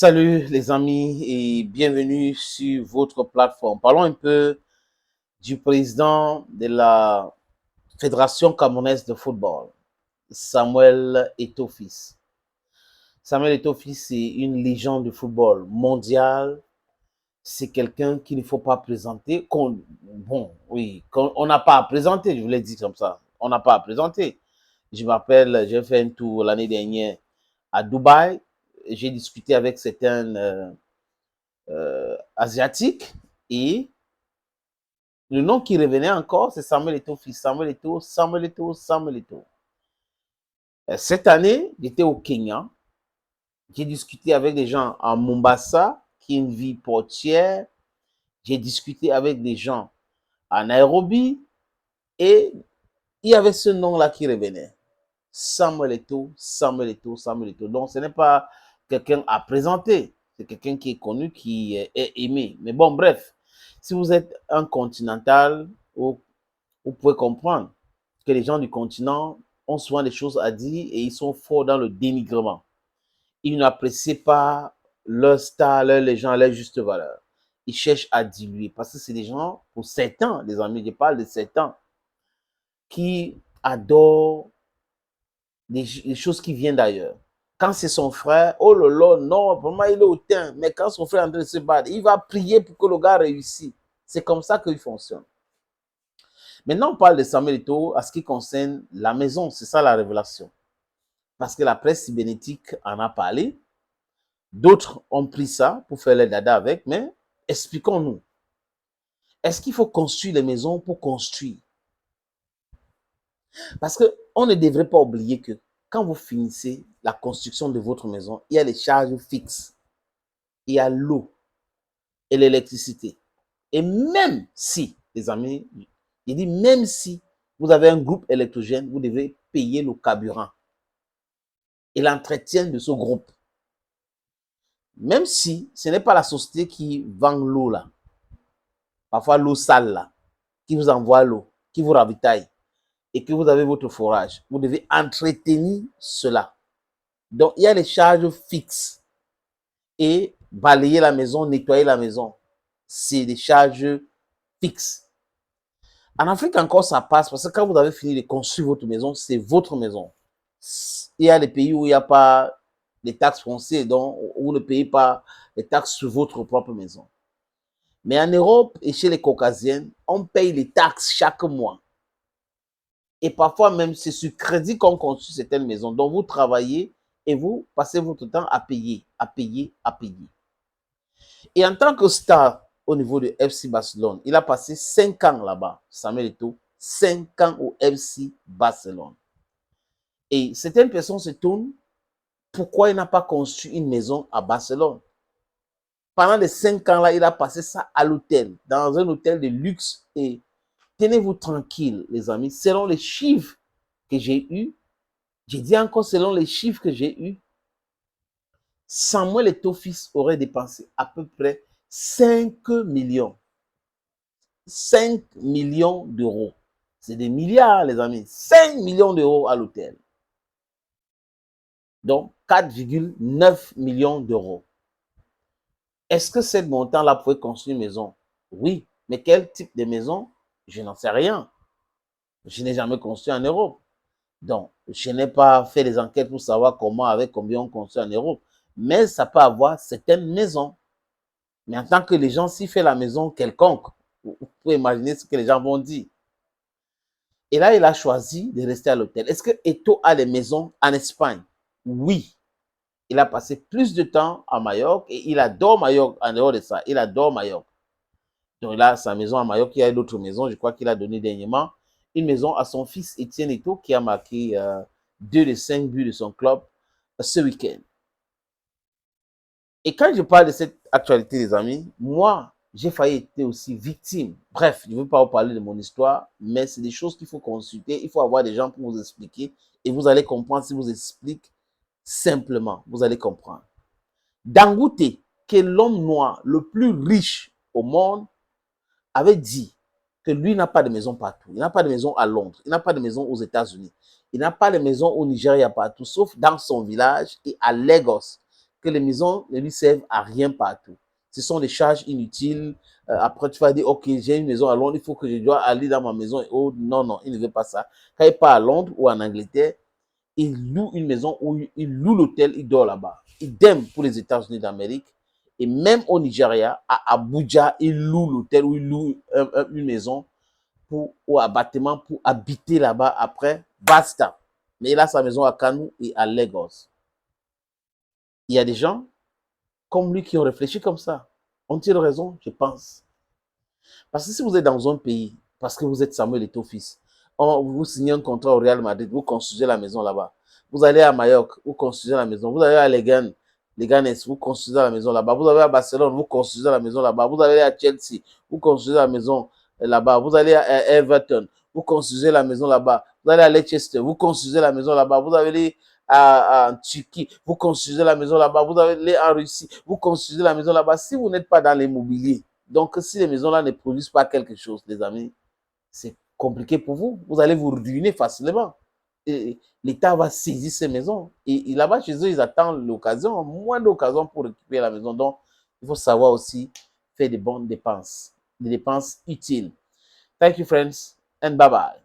Salut les amis et bienvenue sur votre plateforme. Parlons un peu du président de la Fédération camerounaise de football, Samuel Eto'o-Fils. Samuel Eto'o-Fils est une légende du football mondial. C'est quelqu'un qu'il ne faut pas présenter. On n'a pas à présenter, je vous l'ai dit comme ça. On n'a pas à présenter. Je m'appelle, j'ai fait un tour l'année dernière à Dubaï. J'ai discuté avec certains asiatique et le nom qui revenait encore, c'est Samuel Eto'o, fils Samuel Eto'o, Samuel Eto'o, Samuel Eto'o. Cette année, j'étais au Kenya. J'ai discuté avec des gens à Mombasa, qui est une ville portière. J'ai discuté avec des gens à Nairobi et il y avait ce nom-là qui revenait. Samuel Eto'o, Samuel Eto'o, Samuel Eto'o. Donc, ce n'est pas quelqu'un à présenter. C'est quelqu'un qui est connu, qui est aimé. Mais bon, bref, si vous êtes un continental, vous pouvez comprendre que les gens du continent ont souvent des choses à dire et ils sont forts dans le dénigrement. Ils n'apprécient pas leur star, leur légende, leur juste valeur. Ils cherchent à diluer parce que c'est des gens, pour certains, les amis, je parle de certains, qui adorent des choses qui viennent d'ailleurs. Quand c'est son frère, oh là là, non, vraiment il est hautain. Mais quand son frère est en train de se battre, il va prier pour que le gars réussisse. C'est comme ça qu'il fonctionne. Maintenant, on parle de Samuel Eto'o à ce qui concerne la maison. C'est ça la révélation. Parce que la presse cybernétique en a parlé. D'autres ont pris ça pour faire les dada avec. Mais expliquons-nous. Est-ce qu'il faut construire les maisons pour construire? Parce qu'on ne devrait pas oublier que quand vous finissez la construction de votre maison, il y a les charges fixes. Il y a l'eau et l'électricité. Et même si, les amis, il dit même si vous avez un groupe électrogène, vous devez payer le carburant et l'entretien de ce groupe. Même si ce n'est pas la société qui vend l'eau là, parfois l'eau sale là, qui vous envoie l'eau, qui vous ravitaille et que vous avez votre forage, vous devez entretenir cela. Donc, il y a les charges fixes et balayer la maison, nettoyer la maison, c'est des charges fixes. En Afrique encore, ça passe parce que quand vous avez fini de construire votre maison, c'est votre maison. Il y a des pays où il n'y a pas les taxes foncières, donc vous ne payez pas les taxes sur votre propre maison. Mais en Europe et chez les Caucasiennes, on paye les taxes chaque mois. Et parfois même, c'est sur crédit qu'on construit certaines maisons. Donc vous travaillez et vous passez votre temps à payer, à payer, à payer. Et en tant que star au niveau de FC Barcelone, il a passé 5 ans là-bas, Samuel Eto'o, 5 ans au FC Barcelone. Et certaines personnes se tournent, pourquoi il n'a pas construit une maison à Barcelone? Pendant les 5 ans là, il a passé ça à l'hôtel, dans un hôtel de luxe. Et tenez-vous tranquille, les amis, selon les chiffres que j'ai eus, j'ai dit encore selon les chiffres que j'ai eus, Samuel Eto'o-Fils aurait dépensé à peu près 5 millions. 5 millions d'euros. C'est des milliards, les amis. 5 millions d'euros à l'hôtel. Donc, 4,9 millions d'euros. Est-ce que cette montant-là pouvait construire une maison? Oui. Mais quel type de maison? Je n'en sais rien. Je n'ai jamais construit en Europe. Donc, je n'ai pas fait des enquêtes pour savoir comment, avec combien on construit en Europe. Mais ça peut avoir certaines maisons. Mais en tant que les gens, s'ils font la maison quelconque, vous pouvez imaginer ce que les gens vont dire. Et là, il a choisi de rester à l'hôtel. Est-ce que Eto'o a des maisons en Espagne? Oui. Il a passé plus de temps à Majorque et il adore Majorque. En dehors de ça, il adore Majorque. Donc, il a sa maison à Majorque. Il y a d'autres maisons. Je crois qu'il a donné dernièrement une maison à son fils Étienne Eto'o qui a marqué 2 des 5 buts de son club ce week-end. Et quand je parle de cette actualité, les amis, moi, j'ai failli être aussi victime. Bref, je ne veux pas vous parler de mon histoire, mais c'est des choses qu'il faut consulter. Il faut avoir des gens pour vous expliquer. Et vous allez comprendre si je vous explique simplement. Vous allez comprendre. Dangote, qui est l'homme noir le plus riche au monde, avait dit que lui n'a pas de maison partout. Il n'a pas de maison à Londres. Il n'a pas de maison aux États-Unis. Il n'a pas de maison au Nigeria partout, sauf dans son village et à Lagos. que les maisons ne lui servent à rien partout. Ce sont des charges inutiles. Après, tu vas dire, OK, j'ai une maison à Londres, il faut que je dois aller dans ma maison. Oh, non, non, il ne veut pas ça. Quand il part à Londres ou en Angleterre, il loue une maison ou il loue l'hôtel, il dort là-bas. Idem pour les États-Unis d'Amérique. Et même au Nigeria, à Abuja, il loue l'hôtel ou il loue une maison ou un bâtiment pour habiter là-bas après. Basta. Mais il a sa maison à Kano et à Lagos. Il y a des gens comme lui qui ont réfléchi comme ça. Ont-ils raison? Je pense. Parce que si vous êtes dans un pays, parce que vous êtes Samuel Eto'o fils, vous signez un contrat au Real Madrid, vous construisez la maison là-bas. Vous allez à Majorque, vous construisez la maison. Vous allez à Leganés, vous construisez la maison là-bas. Vous allez à Barcelone, vous construisez la maison là-bas. Vous allez à Chelsea, vous construisez la maison là-bas. Vous allez à Everton, vous construisez la maison là-bas. Vous allez à Leicester, vous construisez la maison là-bas. Vous allez en Turquie, vous construisez la maison là-bas. Vous allez en Russie, vous construisez la maison là-bas. Si vous n'êtes pas dans l'immobilier, donc si les maisons-là ne produisent pas quelque chose, les amis, c'est compliqué pour vous. Vous allez vous ruiner facilement. L'État va saisir ces maisons. Et là-bas, chez eux, ils attendent l'occasion, moins d'occasion pour récupérer la maison. Donc, il faut savoir aussi faire des bonnes dépenses, des dépenses utiles. Thank you, friends, and bye-bye.